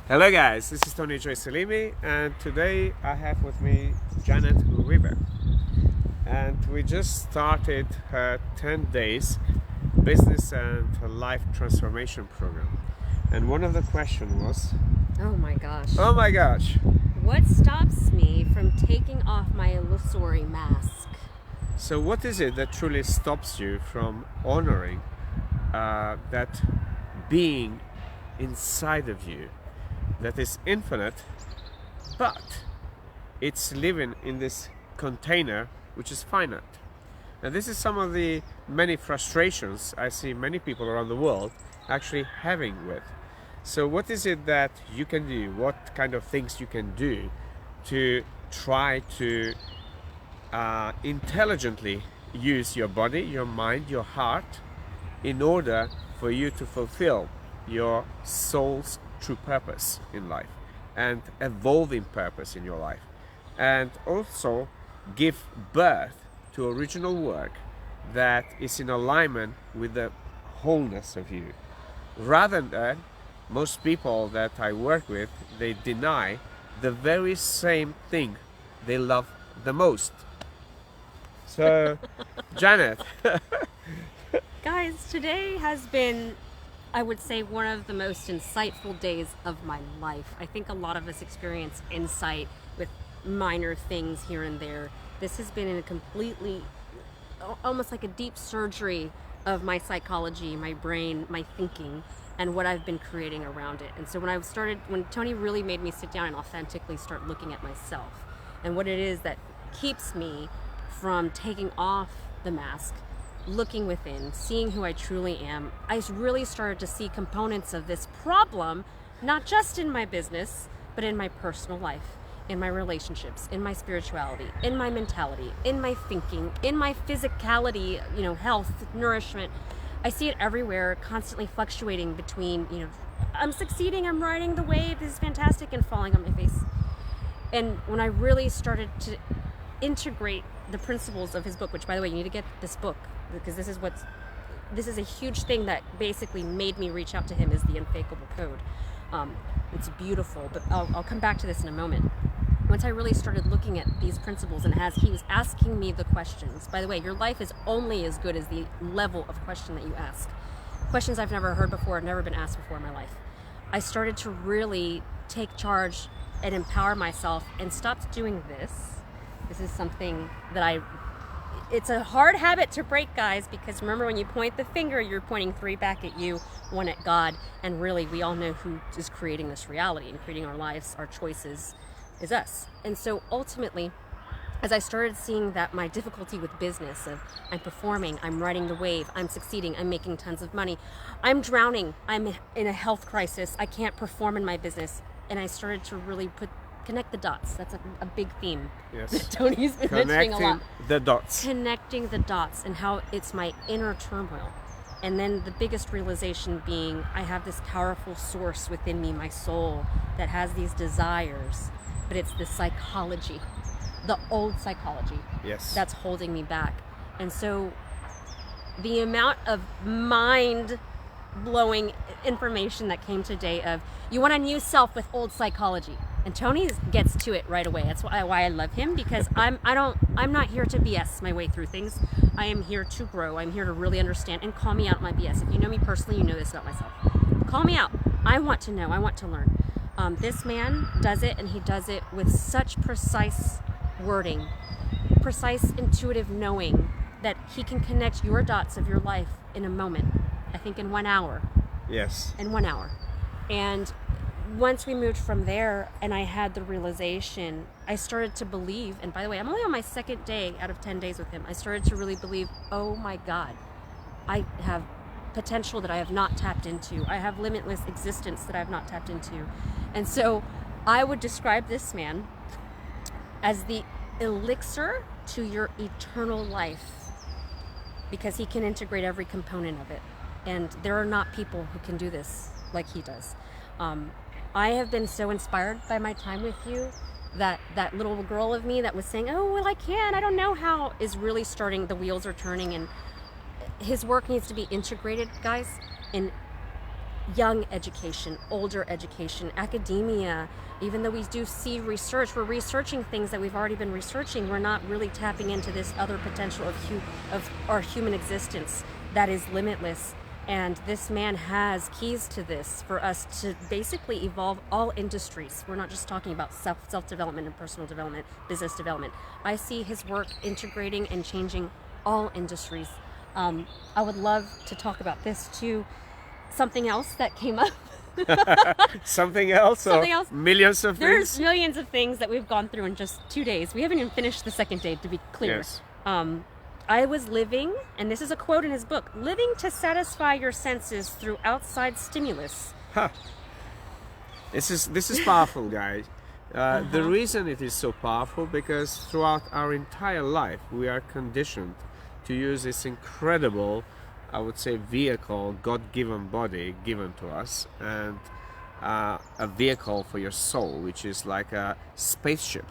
Hello guys, this is Tony Joy Selimi, and today I have with me Janet Uribe, and we just started her 10 days business and life transformation program. And one of the questions was, oh my gosh, what stops me from taking off my illusory mask? So what is it that truly stops you from honoring that being inside of you that is infinite, but it's living in this container which is finite? And this is some of the many frustrations I see many people around the world actually having with. So what is it that you can do? What kind of things you can do to try to intelligently use your body, your mind, your heart in order for you to fulfill your soul's true purpose in life and evolving purpose in your life, and also give birth to original work that is in alignment with the wholeness of you, rather than most people that I work with, they deny the very same thing they love the most. So Janet, Guys, today has been, I would say, one of the most insightful days of my life. I think a lot of us experience insight with minor things here and there. This has been in a completely, almost like a deep surgery of my psychology, my brain, my thinking, and what I've been creating around it. And so when Tony really made me sit down and authentically start looking at myself and what it is that keeps me from taking off the mask, looking within, seeing who I truly am, I really started to see components of this problem, not just in my business, but in my personal life, in my relationships, in my spirituality, in my mentality, in my thinking, in my physicality, health, nourishment. I see it everywhere, constantly fluctuating between, I'm succeeding, I'm riding the wave, this is fantastic, and falling on my face. And when I really started to integrate the principles of his book, which, by the way, you need to get this book, because this is a huge thing that basically made me reach out to him, is the Unfakeable Code. It's beautiful, but I'll come back to this in a moment. Once I really started looking at these principles, and as he was asking me the questions, by the way, your life is only as good as the level of question that you ask. Questions I've never heard before, never been asked before in my life. I started to really take charge and empower myself and stopped doing this. This is something that it's a hard habit to break, guys, because remember, when you point the finger, you're pointing 3 back at you, 1 at God, and really we all know who is creating this reality and creating our lives, our choices, is us. And so ultimately, as I started seeing that my difficulty with business of I'm performing, I'm riding the wave, I'm succeeding, I'm making tons of money, I'm drowning, I'm in a health crisis, I can't perform in my business, and I started to really connect the dots. That's a big theme. yes, that Tony's been mentioning a lot. Connecting the dots and how it's my inner turmoil. And then the biggest realization being I have this powerful source within me, my soul, that has these desires, but it's the psychology, the old psychology, yes, that's holding me back. And so the amount of mind blowing information that came today of you want a new self with old psychology. And Tony gets to it right away. That's why I love him, because I'm not here to BS my way through things. I am here to grow. I'm here to really understand, and call me out my BS. If you know me personally, you know this about myself. Call me out. I want to know. I want to learn. This man does it, and he does it with such precise wording, precise intuitive knowing that he can connect your dots of your life in a moment. I think in 1 hour. yes, In 1 hour. And once we moved from there and I had the realization, I started to believe, and by the way, I'm only on my 2nd day out of 10 days with him. I started to really believe, oh my God, I have potential that I have not tapped into. I have limitless existence that I have not tapped into. And so I would describe this man as the elixir to your eternal life, because he can integrate every component of it. And there are not people who can do this like he does. I have been so inspired by my time with you that little girl of me that was saying, oh, well, I don't know how, is really starting, the wheels are turning, and his work needs to be integrated, guys, in young education, older education, academia. Even though we do see research, we're researching things that we've already been researching. We're not really tapping into this other potential of our human existence that is limitless. And this man has keys to this for us to basically evolve all industries. We're not just talking about self-development and personal development, business development. I see his work integrating and changing all industries. I would love to talk about this too. Something else that came up. Something else? Something else. Millions of There's things? millions of things that we've gone through in just 2 days. We haven't even finished the second day, to be clear. Yes. I was living, and this is a quote in his book, living to satisfy your senses through outside stimulus. Huh. This is powerful, guys. The reason it is so powerful, because throughout our entire life we are conditioned to use this incredible, I would say, vehicle, God-given body given to us, and a vehicle for your soul, which is like a spaceship.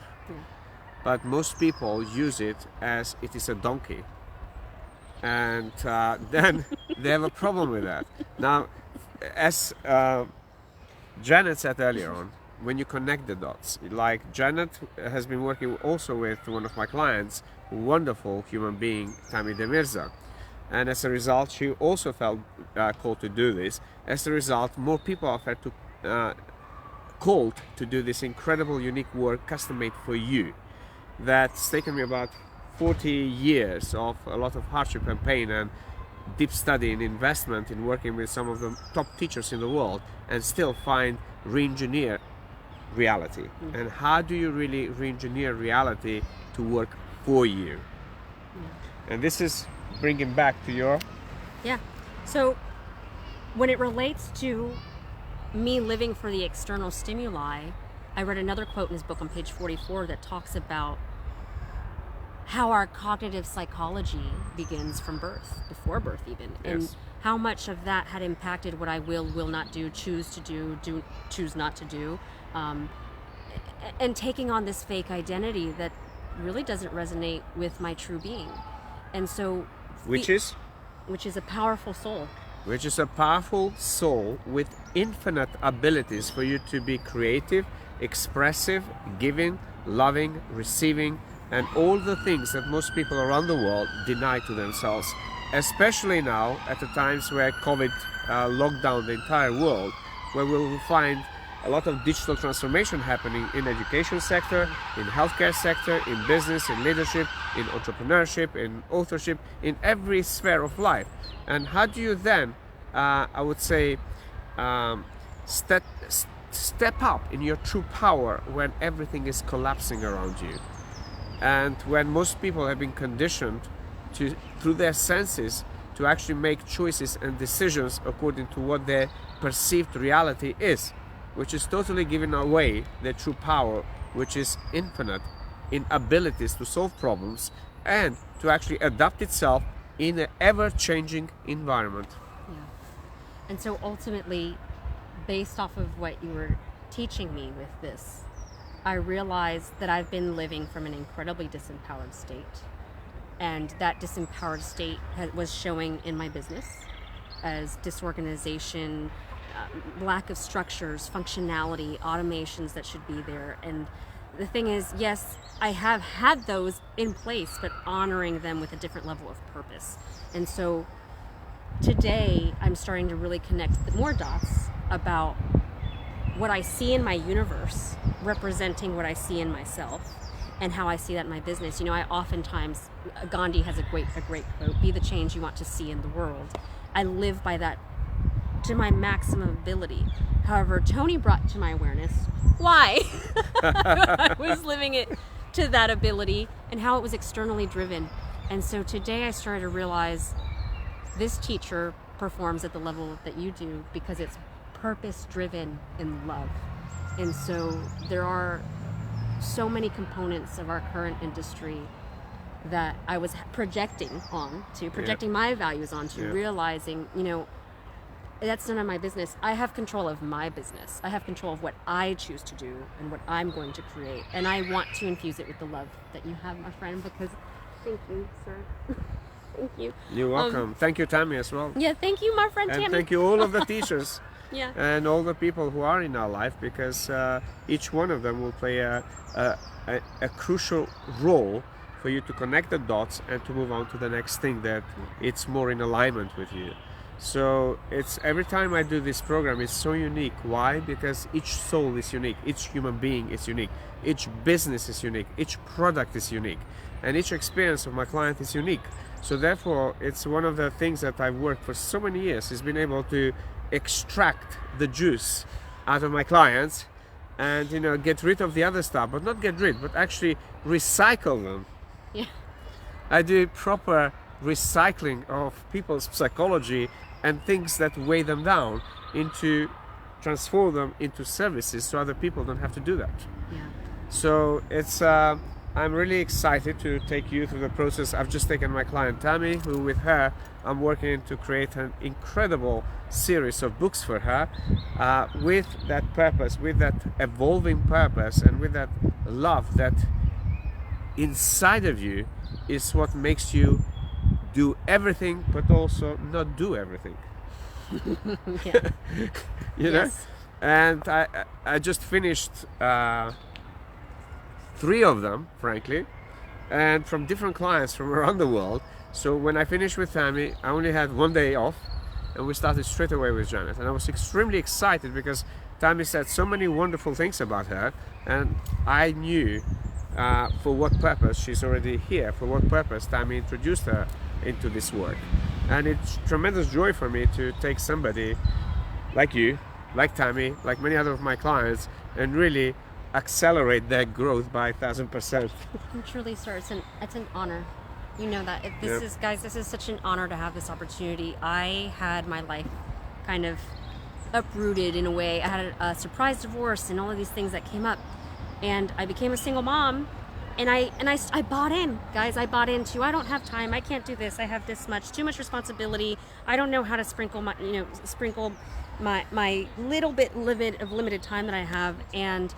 But most people use it as it is a donkey, and then they have a problem with that. Now, as Janet said earlier on, when you connect the dots, like Janet has been working also with one of my clients, wonderful human being, Tammy Demirza, and as a result she also felt called to do this. As a result, more people are felt called to do this incredible, unique work, custom made for you. That's taken me about 40 years of a lot of hardship and pain and deep study and investment in working with some of the top teachers in the world, and still find re-engineer reality. And how do you really re-engineer reality to work for you? And this is bringing back to your... Yeah. So when it relates to me living for the external stimuli, I read another quote in his book on page 44 that talks about how our cognitive psychology begins from birth, before birth even, and how much of that had impacted what I will not do, choose to do, choose not to do, and taking on this fake identity that really doesn't resonate with my true being. And so... Which is a powerful soul. Which is a powerful soul with infinite abilities for you to be creative, expressive, giving, loving, receiving, and all the things that most people around the world deny to themselves, especially now at the times where COVID locked down the entire world, where we will find a lot of digital transformation happening in education sector, in healthcare sector, in business, in leadership, in entrepreneurship, in authorship, in every sphere of life. And how do you then, I would say, step up in your true power when everything is collapsing around you? And when most people have been conditioned to, through their senses, to actually make choices and decisions according to what their perceived reality is, which is totally giving away their true power, which is infinite in abilities to solve problems and to actually adapt itself in an ever-changing environment. Yeah. And so ultimately, based off of what you were teaching me with this, I realized that I've been living from an incredibly disempowered state. And that disempowered state was showing in my business as disorganization, lack of structures, functionality, automations that should be there. And the thing is, yes, I have had those in place, but honoring them with a different level of purpose. And so today I'm starting to really connect the more dots about what I see in my universe representing what I see in myself, and how I see that in my business. You know, I oftentimes, Gandhi has a great quote, be the change you want to see in the world. I live by that to my maximum ability. However, Tony brought to my awareness why I was living it to that ability and how it was externally driven. And so today I started to realize this teacher performs at the level that you do because it's purpose driven in love. And so there are so many components of our current industry that I was projecting my values onto, realizing, you know, that's none of my business. I have control of my business. I have control of what I choose to do and what I'm going to create. And I want to infuse it with the love that you have, my friend, because thank you, sir. Thank you. You're welcome. Thank you, Tammy, as well. Yeah, thank you, my friend Tammy. And thank you all of the teachers. Yeah. and all the people who are in our life, because each one of them will play a crucial role for you to connect the dots and to move on to the next thing that it's more in alignment with you. So it's every time I do this program, it's so unique. Why? Because each soul is unique, each human being is unique, each business is unique, each product is unique, and each experience of my client is unique. So therefore, it's one of the things that I've worked for so many years, is being able to extract the juice out of my clients and, you know, get rid of the other stuff, but not get rid, but actually recycle them. Yeah. I do proper recycling of people's psychology and things that weigh them down, into transform them into services so other people don't have to do that. Yeah. So it's I'm really excited to take you through the process. I've just taken my client Tammy, who with her I'm working to create an incredible series of books for her, with that purpose, with that evolving purpose, and with that love that inside of you is what makes you do everything, but also not do everything. Yeah. You know? Yes. And I just finished 3 of them, frankly, and from different clients from around the world. So when I finished with Tammy, I only had 1 day off, and we started straight away with Janet. And I was extremely excited because Tammy said so many wonderful things about her, and I knew for what purpose she's already here, for what purpose Tammy introduced her into this work. And it's tremendous joy for me to take somebody like you, like Tammy, like many other of my clients, and really accelerate their growth by 1,000%. Truly, sir, it's an honor. You know that. This is such an honor to have this opportunity. I had my life kind of uprooted in a way. I had a surprise divorce and all of these things that came up, and I became a single mom. And I bought in, guys. I bought into, I don't have time. I can't do this. I have this much, too much responsibility. I don't know how to sprinkle my little bit limited time that I have. And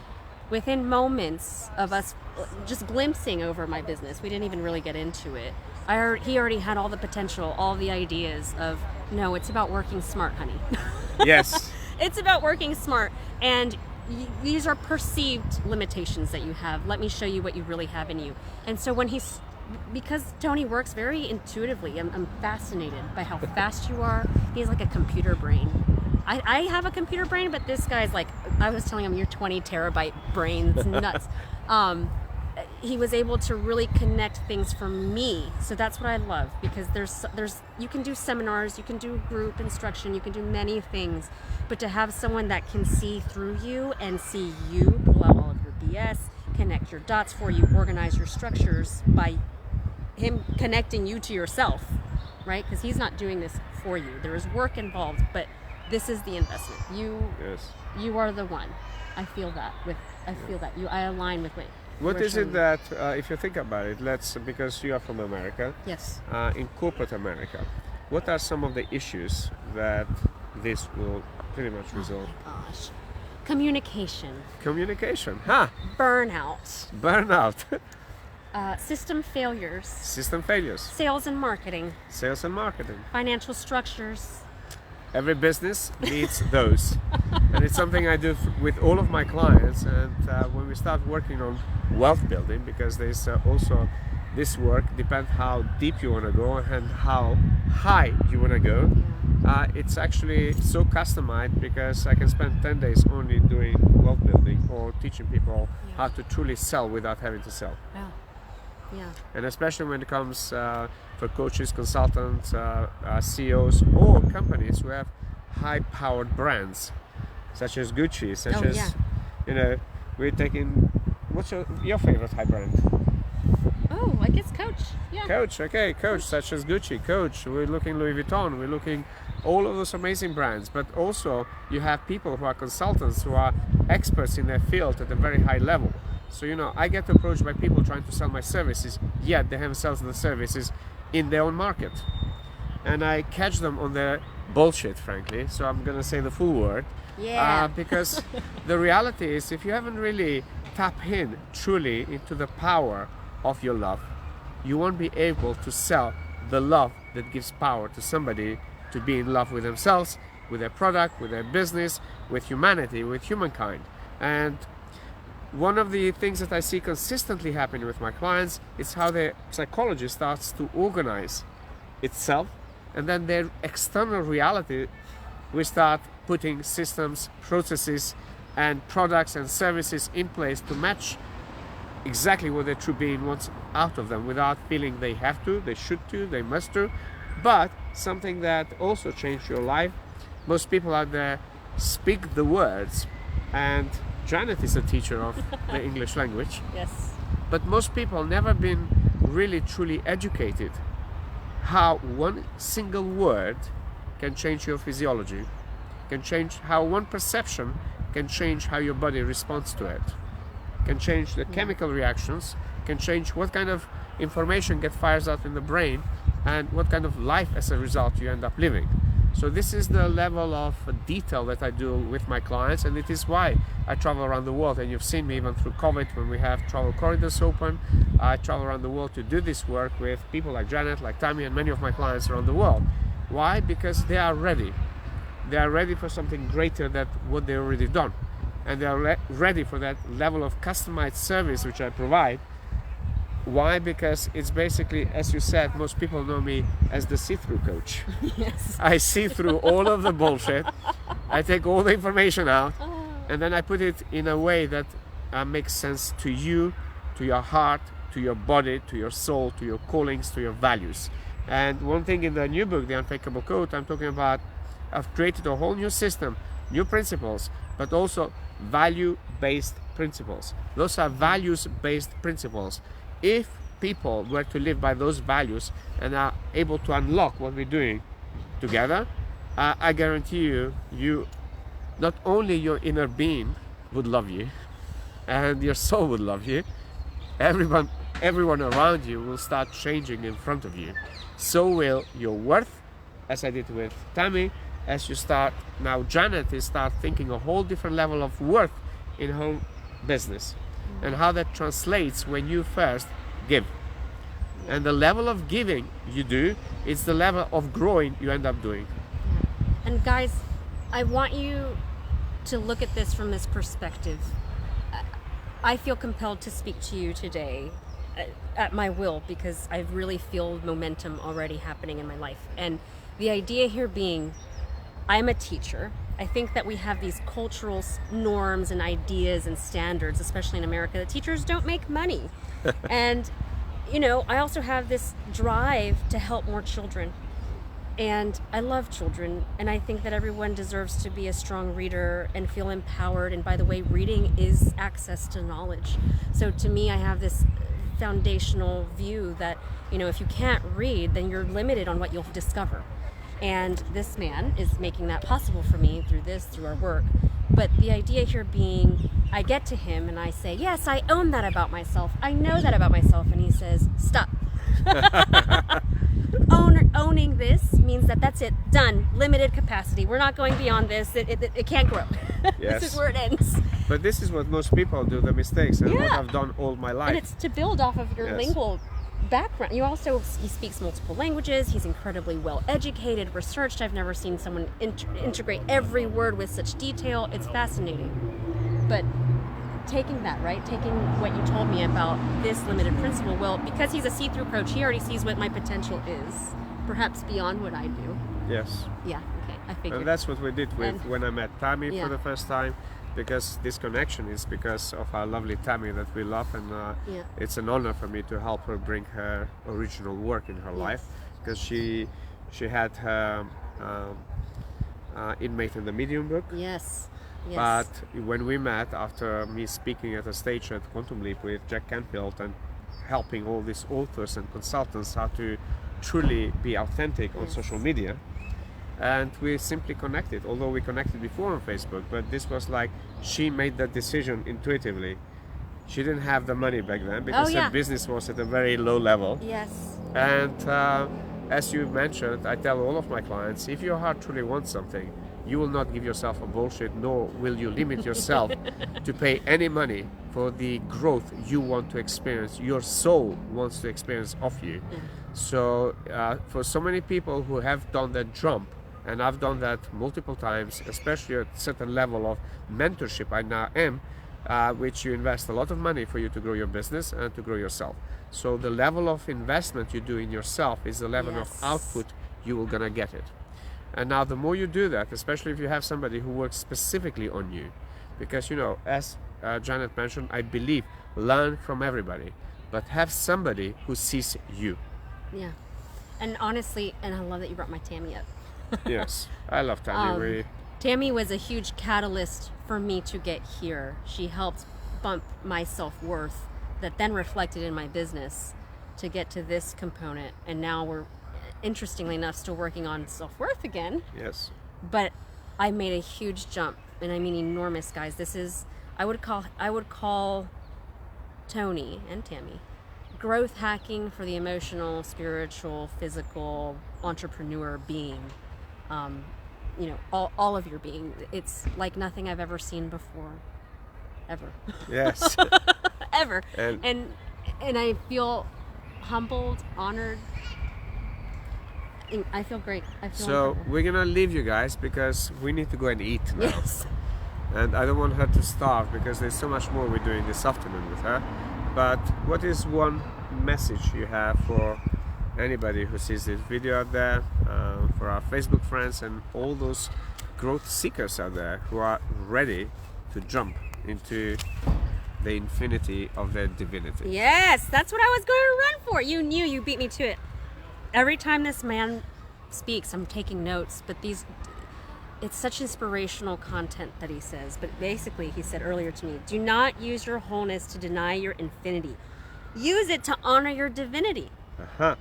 within moments of us just glimpsing over my business, we didn't even really get into it. He already had all the potential, all the ideas of, no, it's about working smart, honey. Yes. It's about working smart. And these are perceived limitations that you have. Let me show you what you really have in you. And so because Tony works very intuitively, I'm fascinated by how fast you are. He's like a computer brain. I have a computer brain, but this guy's like, I was telling him, you're 20 terabyte brain. It's nuts. He was able to really connect things for me. So that's what I love, because there's you can do seminars, you can do group instruction, you can do many things, but to have someone that can see through you and see you, pull out all of your BS, connect your dots for you, organize your structures by him connecting you to yourself, right? Because he's not doing this for you. There is work involved, but this is the investment. You are the one. I feel that. I align with it. What is it that, if you think about it, because you are from America, yes, in corporate America, what are some of the issues that this will pretty much resolve? Oh my gosh. Communication. Communication, huh? Burnout. System failures. Sales and marketing. Financial structures. Every business needs those. And it's something I do with all of my clients. And when we start working on wealth building, because there's also this work, depends how deep you want to go and how high you want to go. It's actually so customized, because I can spend 10 days only doing wealth building or teaching people how to truly sell without having to sell. Yeah. And especially when it comes for coaches, consultants, CEOs, or companies who have high-powered brands, such as Gucci, we're taking. What's your favorite high brand? Oh, I guess Coach. Yeah. Coach, okay, Coach, such as Gucci, Coach. We're looking Louis Vuitton. We're looking all of those amazing brands. But also, you have people who are consultants, who are experts in their field at a very high level. So, I get approached by people trying to sell my services, yet they haven't sold the services in their own market. And I catch them on their bullshit, frankly. So I'm going to say the full word. Yeah. Because the reality is, if you haven't really tapped in truly into the power of your love, you won't be able to sell the love that gives power to somebody to be in love with themselves with their product, with their business, with humanity, with humankind. And one of the things that I see consistently happening with my clients is how their psychology starts to organize itself, and then their external reality, we start putting systems, processes, and products and services in place to match exactly what their true being wants out of them, without feeling they have to, they should to, they must to. But something that also changed your life, most people out there speak the words, and Janet is a teacher of the English language. Yes. But most people never been really truly educated how one single word can change your physiology, can change how one perception can change how your body responds to it, can change the chemical reactions, can change what kind of information gets fired out in the brain, and what kind of life as a result you end up living. So this is the level of detail that I do with my clients, and it is why I travel around the world. And you've seen me even through COVID when we have travel corridors open. I travel around the world to do this work with people like Janet, like Tammy, and many of my clients around the world. Why? Because they are ready. They are ready for something greater than what they've already done. And they are ready for that level of customized service which I provide. Why? Because it's basically, as you said, most people know me as the see-through coach. Yes. I see through all of the bullshit. I take all the information out, and then I put it in a way that makes sense to you, to your heart, to your body, to your soul, to your callings, to your values. And one thing in the new book, The Unfakeable Code, I'm talking about, I've created a whole new system, new principles, but also value-based principles. Those are values-based principles. If people were to live by those values and are able to unlock what we're doing together, I guarantee you, not only your inner being would love you, and your soul would love you, everyone around you will start changing in front of you. So will your worth, as I did with Tammy, as you start, now Janet is start thinking a whole different level of worth in her business, and how that translates when you first give. And the level of giving you do, it's the level of growing you end up doing. And guys, I want you to look at this from this perspective. I feel compelled to speak to you today at my will, because I really feel momentum already happening in my life. And the idea here being, I'm a teacher. I think that we have these cultural norms and ideas and standards, especially in America, that teachers don't make money. And, you know, I also have this drive to help more children. And I love children, and I think that everyone deserves to be a strong reader and feel empowered. And by the way, reading is access to knowledge. So to me, I have this foundational view that, you know, if you can't read, then you're limited on what you'll discover. And this man is making that possible for me through our work. But the idea here being, I get to him and I say, yes, I own that about myself. I know that about myself. And he says, stop. Owning this means that that's it, done, limited capacity. We're not going beyond this. It can't grow. Yes. This is where it ends. But this is what most people do, the mistakes, and what Yeah. I've done all my life. And it's to build off of your Yes. lingual background. He speaks multiple languages. He's incredibly well educated, researched. I've never seen someone integrate every word with such detail. It's fascinating. But taking that, right? Taking what you told me about this limited principle, well, because he's a see-through coach, he already sees what my potential is, perhaps beyond what I do. Yes. Yeah, okay, I figured. And that's what we did with when I met Tammy Yeah. for the first time, because this connection is because of our lovely Tammy that we love, and Yeah. it's an honor for me to help her bring her original work in her Yes. life, because she had her inmate in the Medium book. Yes. Yes. But when we met, after me speaking at a stage at Quantum Leap with Jack Canfield and helping all these authors and consultants how to truly be authentic on Yes. social media, and we simply connected, although we connected before on Facebook, but this was like, she made that decision intuitively. She didn't have the money back then because yeah. her business was at a very low level. Yes. And as you mentioned, I tell all of my clients, if your heart truly wants something, you will not give yourself a bullshit, nor will you limit yourself to pay any money for the growth you want to experience, your soul wants to experience of you. So for so many people who have done that jump And I've done that multiple times, especially at a certain level of mentorship I now am, which you invest a lot of money for you to grow your business and to grow yourself. So the level of investment you do in yourself is the level of output you will gonna get it. And now the more you do that, especially if you have somebody who works specifically on you, because as Janet mentioned, I believe learn from everybody, but have somebody who sees you. Yeah. And honestly, and I love that you brought my Tammy up. Yes, I love Tammy. Tammy was a huge catalyst for me to get here. She helped bump my self-worth that then reflected in my business to get to this component. And now we're, interestingly enough, still working on self-worth again. Yes. But I made a huge jump, and I mean enormous, guys. This is, I would call Tony and Tammy growth hacking for the emotional, spiritual, physical, entrepreneur being. All of your being. It's like nothing I've ever seen before, ever. Yes. Ever. And I feel humbled, honored. I feel great. So incredible. we're gonna leave you guys because we need to go and eat now. Yes. And I don't want her to starve because there's so much more we're doing this afternoon with her. But what is one message you have for anybody who sees this video out there, for our Facebook friends and all those growth seekers out there who are ready to jump into the infinity of their divinity? Yes, that's what I was going to run for. You knew, you beat me to it. Every time this man speaks, I'm taking notes, but it's such inspirational content that he says. But basically, he said earlier to me, do not use your wholeness to deny your infinity. Use it to honor your divinity. Uh-huh.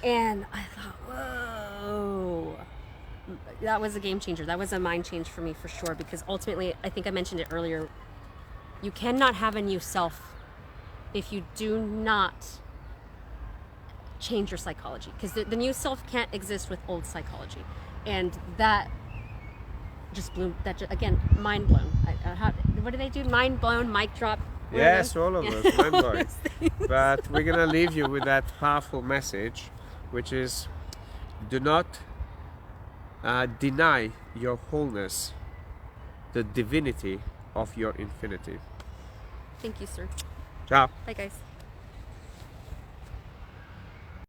And I thought, whoa, that was a game changer. That was a mind change for me for sure, because ultimately, I think I mentioned it earlier, you cannot have a new self if you do not change your psychology, because the new self can't exist with old psychology. And that just blew, again, mind blown. What do they do? Mind blown, mic drop. Yes, all of us, mind blowing. But we're gonna leave you with that powerful message, which is, do not deny your wholeness, the divinity of your infinity. Thank you, sir. Ciao. Bye, guys.